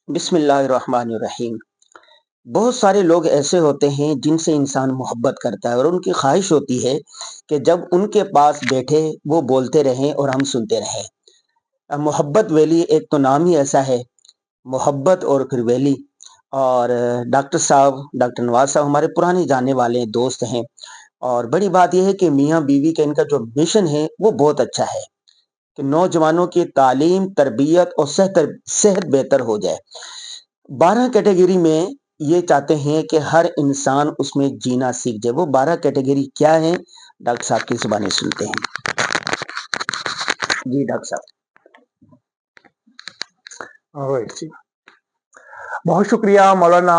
बिस्मिल्लाहिर्रहमानिर्रहीम। बहुत सारे लोग ऐसे होते हैं जिनसे इंसान मोहब्बत करता है और उनकी ख्वाहिश होती है कि जब उनके पास बैठे वो बोलते रहें और हम सुनते रहें। मोहब्बत वैली एक तो नाम ही ऐसा है, मोहब्बत और फिर वैली। और डॉक्टर साहब, डॉक्टर नवाज़ साहब हमारे पुराने जानने वाले दोस्त हैं और बड़ी बात ये है कि मियाँ बीवी का इनका जो मिशन है वो बहुत अच्छा है कि नौजवानों की तालीम, तरबियत और सेहत बेहतर हो जाए। 12 कैटेगरी में ये चाहते हैं कि हर इंसान उसमें जीना सीख जाए। वो 12 कैटेगरी क्या हैं? डॉक्टर साहब की ज़ुबानी सुनते हैं। जी डॉक्टर साहब। राइट जी। बहुत शुक्रिया मौलाना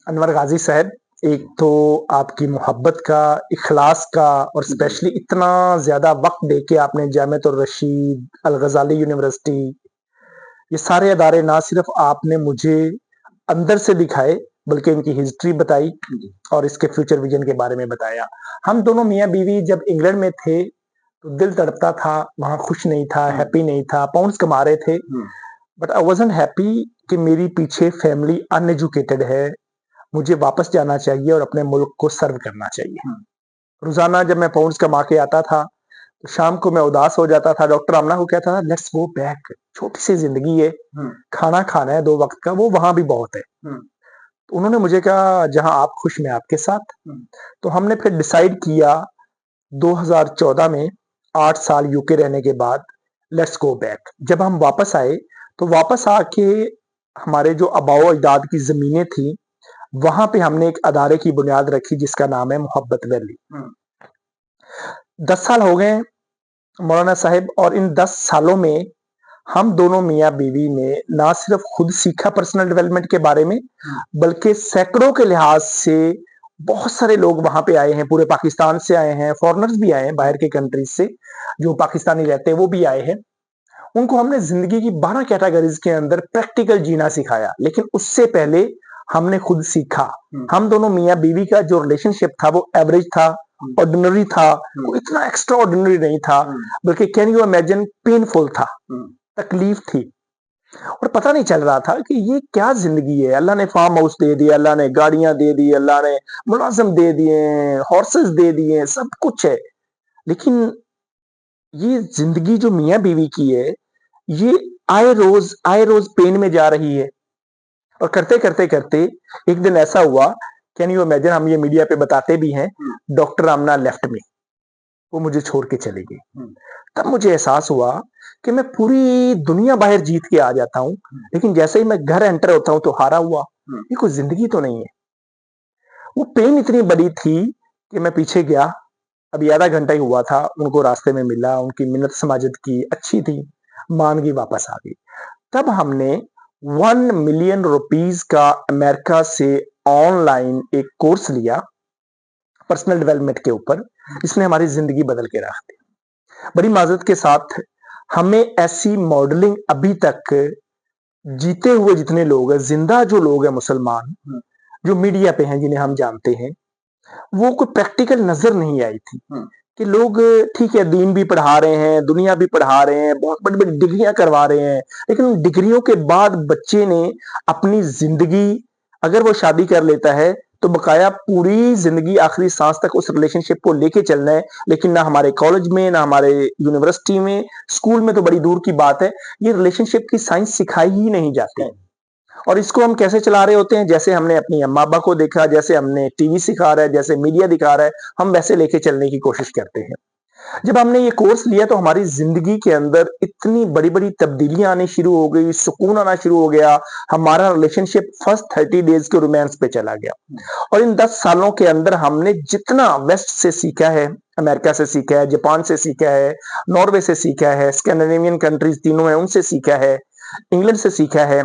अनवर गाजी साहब। एक तो आपकी मोहब्बत का, इखलास का और जी, स्पेशली इतना ज़्यादा वक़्त देके आपने जामिअतुर रशीद, अल गज़ाली यूनिवर्सिटी, ये सारे अदारे ना सिर्फ़ आपने मुझे अंदर से दिखाए, बल्कि इनकी हिस्ट्री बताई जी, और इसके फ्यूचर विज़न के बारे में बताया। हम दोनों मियाँ-बीवी जब इंग्लैंड में थे, तो दिल तड़पता था, वहाँ खुश नहीं था, हुँ, हैप्पी नहीं था, पाउंड्स कमा रहे थे। हुँ, बट आई वाज़न्ट हैप्पी कि मेरी पीछे फैमिली अनएजुकेटेड है, मुझे वापस जाना चाहिए और अपने मुल्क को सर्व करना चाहिए। हुँ, रोज़ाना जब मैं पाउंड्स कमा के आता था, तो शाम को मैं उदास हो जाता था, डॉक्टर आमना को कहता था लेट्स गो बैक, छोटी-सी ज़िंदगी है, हुँ, खाना खाना है 2 वक़्त का, वो वहाँ भी बहुत है। हुँ, तो उन्होंने मुझे कहा जहाँ आप खुश मैं आपके साथ। हुँ, तो हमने फिर डिसाइड किया 2014 में 8 साल यूके रहने के बाद लेट्स गो बैक। जब हम वापस आए, तो वापस आके हमारे जो आबाओ-अजदाद की ज़मीनें थी, वहाँ पे हमने एक अदारे की बुनियाद रखी जिसका नाम है मोहब्बत वैली। हुँ, 10 साल हो गए मौलाना साहिब और इन 10 सालों में हम दोनों मियाँ-बीवी ने ना सिर्फ़ खुद सीखा पर्सनल डेवलपमेंट के बारे में, हुँ, बल्कि सैकड़ों के लिहाज से बहुत सारे लोग वहाँ पे आए हैं, पूरे पाकिस्तान से आए हैं, फ़ॉरेनर्स भी आए हैं हुँ, बाहर के कंट्रीज़ से, जो पाकिस्तानी रहते हैं वो भी आए हैं। उनको हमने ज़िंदगी की 12 कैटेगरीज़ के अंदर प्रैक्टिकल जीना सिखाया, लेकिन उससे पहले हमने खुद सीखा। हुँ, हम दोनों मियाँ-बीवी का जो रिलेशनशिप था वो एवरेज था, हुँ, ऑर्डिनरी था, हुँ, कोई इतना एक्स्ट्रा ऑर्डिनरी नहीं था, हुँ, बल्कि कैन यू इमेजिन पेनफुल था, हुँ, तकलीफ थी। और पता नहीं चल रहा था कि ये क्या ज़िंदगी है। अल्लाह ने फार्म हाउस दे दिया, अल्लाह ने गाड़ियाँ दे दी, अल्लाह ने मुलाज़िम दे दिए, हॉर्सेस दे दिए, सब कुछ है। लेकिन ये ज़िंदगी जो मियाँ-बीवी की है, ये आए रोज़ पेन में जा रही है। और करते-करते एक दिन ऐसा हुआ, कैन यू इमेजिन, हम ये मीडिया पे बताते भी हैं, हुँ, डॉक्टर आमना लेफ्ट मी, वो मुझे छोड़ के चली गई। हुँ, तब मुझे एहसास हुआ कि मैं पूरी दुनिया बाहर जीत के आ जाता हूँ, हुँ, लेकिन जैसे ही मैं घर एंटर होता हूँ तो हारा हुआ। हुँ, ये कोई ज़िंदगी तो नहीं है। वो पेन इतनी बड़ी थी कि मैं पीछे गया, अभी आधा घंटा ही हुआ था, उनको रास्ते में मिला, उनकी मिन्नत समाजत की, अच्छी थी, मान गई, वापस आ गई। तब हमने 1 मिलियन रुपीस का अमेरिका से ऑनलाइन एक कोर्स लिया पर्सनल डेवलपमेंट के ऊपर, इसने हमारी ज़िंदगी बदल के रख दी। बड़ी माज़रत के साथ हमें ऐसी मॉडलिंग अभी तक जीते हुए जितने लोग हैं, ज़िंदा जो लोग हैं मुसलमान, हुँ, जो मीडिया पे हैं, जिन्हें हम जानते हैं, वो कोई प्रैक्टिकल नज़र नहीं आई थी। हुँ, कि लोग ठीक है दीन भी पढ़ा रहे हैं, दुनिया भी पढ़ा रहे हैं, बहुत बड़ी-बड़ी डिग्रियाँ करवा रहे हैं, लेकिन उन डिग्रियों के बाद बच्चे ने अपनी ज़िंदगी, अगर वो शादी कर लेता है, तो बकाया पूरी ज़िंदगी आखिरी साँस तक उस रिलेशनशिप को लेके चलना है, लेकिन ना हमारे कॉलेज में, ना हमारे यूनिवर्सिटी में, स्कूल में तो बड़ी दूर की बात है, ये रिलेशनशिप की साइंस सिखाई ही नहीं जाती। सही, और इसको हम कैसे चला रहे होते हैं, जैसे हमने अपनी अम्मा-अब्बा को देखा, जैसे हमने टीवी सिखा रहा है, जैसे मीडिया दिखा रहा है, हम वैसे लेके चलने की कोशिश करते हैं। जब हमने ये कोर्स लिया तो हमारी ज़िंदगी के अंदर इतनी बड़ी-बड़ी तब्दीलियाँ आनी शुरू हो गई, सुकून आना शुरू हो गया, हमारा रिलेशनशिप फर्स्ट 30 डेज़ के रोमांस पे चला गया। हुँ, और इन 10 सालों के अंदर हमने जितना वेस्ट से सीखा है, अमेरिका से सीखा है, जापान से सीखा है, नॉर्वे से सीखा है, स्कैंडिनेवियन कंट्रीज़ तीनों हैं, उनसे सीखा है, इंग्लैंड से सीखा है,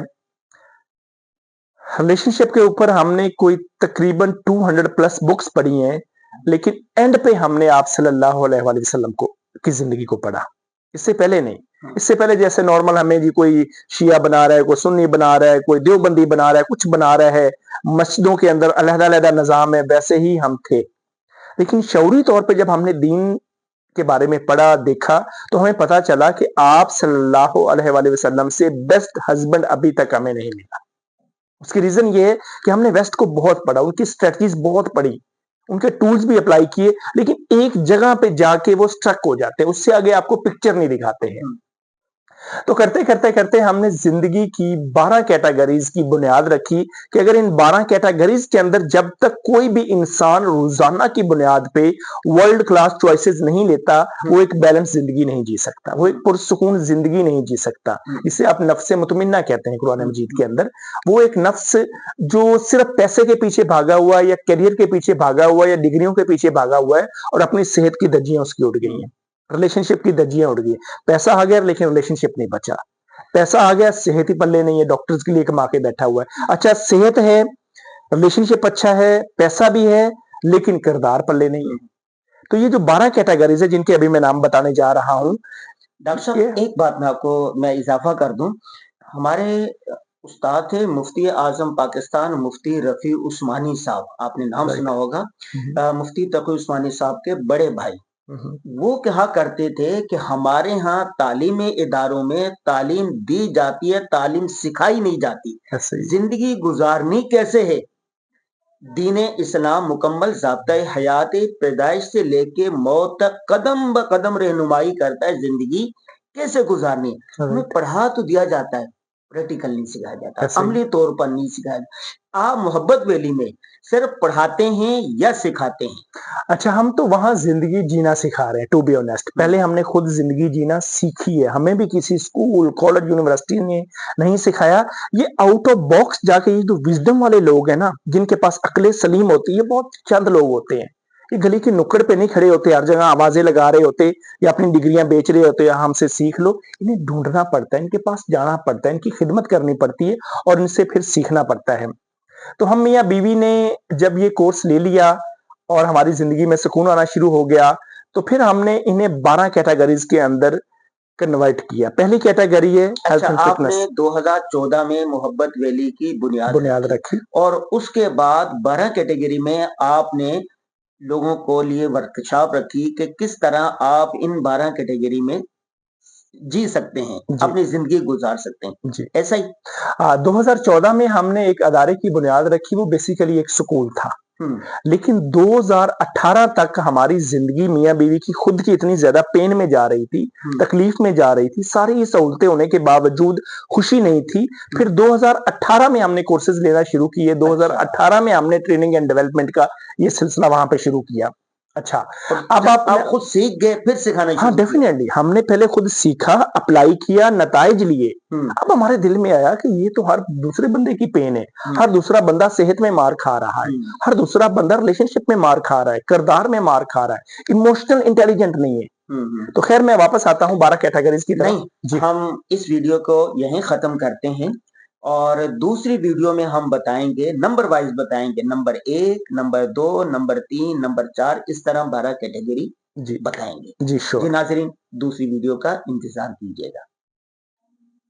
रिलेशनशिप के ऊपर हमने कोई तकरीबन 200 प्लस बुक्स पढ़ी हैं, लेकिन एंड पे हमने आप सल्लल्लाहु अलैहि वसल्लम को की ज़िंदगी को पढ़ा। इससे पहले नहीं। हुँ, इससे पहले जैसे नॉर्मल हमें जी कोई शिया बना रहा है, कोई सुन्नी बना रहा है, कोई देवबंदी बना रहा है, कुछ बना रहा है, मस्जिदों के अंदर अलग-अलग निज़ाम है, वैसे ही हम थे। लेकिन शऊरी तौर पे जब हमने दीन के बारे में पढ़ा, देखा, तो हमें पता चला कि आप सल्लल्लाहु अलैहि वसल्लम से बेस्ट हस्बैंड अभी तक हमें नहीं मिला। उसकी रीजन ये है कि हमने वेस्ट को बहुत पढ़ा, उनकी स्ट्रेटजीज बहुत पढ़ी, उनके टूल्स भी अप्लाई किए, लेकिन एक जगह पे जाके वो स्ट्रक हो जाते हैं, उससे आगे आपको पिक्चर नहीं दिखाते हैं। तो करते करते करते हमने जिंदगी की 12 कैटेगरीज की बुनियाद रखी कि अगर इन 12 कैटेगरीज के अंदर जब तक कोई भी इंसान रोजाना की बुनियाद पे वर्ल्ड क्लास चॉइसेस नहीं लेता, वो एक बैलेंस जिंदगी नहीं जी सकता, वो एक पुरसुकून जिंदगी नहीं जी सकता। इसे आप नफ्से मुतमिन्ना कहते हैं कुरान मजीद के अंदर। वो एक नफ्स जो सिर्फ पैसे के पीछे भागा हुआ है, या करियर के पीछे भागा हुआ है, या डिग्रियों के पीछे भागा हुआ है, और अपनी सेहत की धज्जियां उसकी उड़ गई हैं, रिलेशनशिप की धज्जियां उड़ गई। पैसा आ गया लेकिन रिलेशनशिप नहीं बचा, पैसा आ गया सेहत ही पल्ले नहीं है, डॉक्टर्स के लिए कमा के बैठा हुआ है। अच्छा, सेहत है, रिलेशनशिप अच्छा है, पैसा भी है, लेकिन किरदार पल्ले नहीं है। तो ये जो 12 कैटेगरीज है जिनके अभी मैं नाम बताने जा रहा हूं। डॉक्टर साहब, एक बात मैं इजाफा कर दूं। हमारे उस्ताद थे मुफ्ती आजम पाकिस्तान मुफ्ती रफी उस्मानी साहब, आपने नाम सुना होगा। मुफ्ती तकी उस्मानी साहब के बड़े भाई, वो कहा करते थे कि हमारे यहाँ तालीमी इदारों में तालीम दी जाती है, तालीम सिखाई नहीं जाती। जिंदगी गुजारनी कैसे है, दीन इस्लाम मुकम्मल ज़ाब्ता हयात पैदाइश से लेके मौत तक कदम ब कदम रहनुमाई करता है, जिंदगी कैसे गुजारनी है। हमें पढ़ा तो दिया जाता है, प्रैक्टिकल नहीं सिखाया जाता, अमली तौर पर नहीं सिखाया जाता। आप मोहब्बत वैली में सिर्फ पढ़ाते हैं या सिखाते हैं? अच्छा, हम तो वहां जिंदगी जीना सिखा रहे हैं, टू बी ऑनेस्ट। पहले हमने खुद जिंदगी जीना सीखी है, हमें भी किसी स्कूल कॉलेज यूनिवर्सिटी ने नहीं सिखाया। ये आउट ऑफ बॉक्स जाके ये जो विजडम वाले लोग हैं ना, जिनके पास अक्ले सलीम होती है, बहुत चंद लोग होते हैं। ये गली की नुक्कड़ पे नहीं खड़े होते, हर जगह आवाजें लगा रहे होते या अपनी डिग्रियां बेच रहे होते, या हमसे सीख लो। इन्हें ढूंढना पड़ता है, इनके पास जाना पड़ता है, इनकी खिदमत करनी पड़ती है, और इनसे फिर सीखना पड़ता है। तो हम मियाँ बीवी ने जब ये कोर्स ले लिया और हमारी जिंदगी में सुकून आना शुरू हो गया, तो फिर हमने इन्हें 12 कैटेगरीज के अंदर कन्वर्ट किया। पहली कैटेगरी है हेल्थ एंड आपने फिटनेस। 2014 में मोहब्बत वैली की बुनियाद रखी। और उसके बाद 12 कैटेगरी में आपने लोगों को लिए वर्कशॉप रखी कि किस तरह आप इन 12 कैटेगरी में जी सकते हैं, अपनी जिंदगी गुजार सकते हैं जी। ऐसा ही। 2014 में हमने एक अदारे की बुनियाद रखी, वो बेसिकली एक स्कूल था। लेकिन 2018 तक हमारी जिंदगी मियाँ बीवी की खुद की इतनी ज्यादा पेन में जा रही थी, तकलीफ में जा रही थी, सारी सहूलतें होने के बावजूद खुशी नहीं थी। फिर 2018 में हमने कोर्सेज लेना शुरू किए, 2018 में हमने ट्रेनिंग एंड डेवलपमेंट का ये सिलसिला वहां पे शुरू किया। अच्छा, अब आप खुद सीख गए फिर सिखाना? हाँ, डेफिनेटली हमने पहले खुद सीखा, अप्लाई किया, नताइज लिए। अब हमारे दिल में आया कि ये तो हर दूसरे बंदे की पेन है, हर दूसरा बंदा सेहत में मार खा रहा है, हर दूसरा बंदा रिलेशनशिप में मार खा रहा है, किरदार में मार खा रहा है, इमोशनल इंटेलिजेंट नहीं है। तो खैर मैं वापस आता हूँ 12 कैटेगरीज की तरफ। नहीं, हम इस वीडियो को यहीं खत्म करते हैं और दूसरी वीडियो में हम बताएंगे, नंबर वाइज बताएंगे, नंबर 1, नंबर 2, नंबर 3, नंबर 4, इस तरह 12 कैटेगरी बताएंगे। जी श्योर। जी नाज़रीन, दूसरी वीडियो का इंतजार कीजिएगा।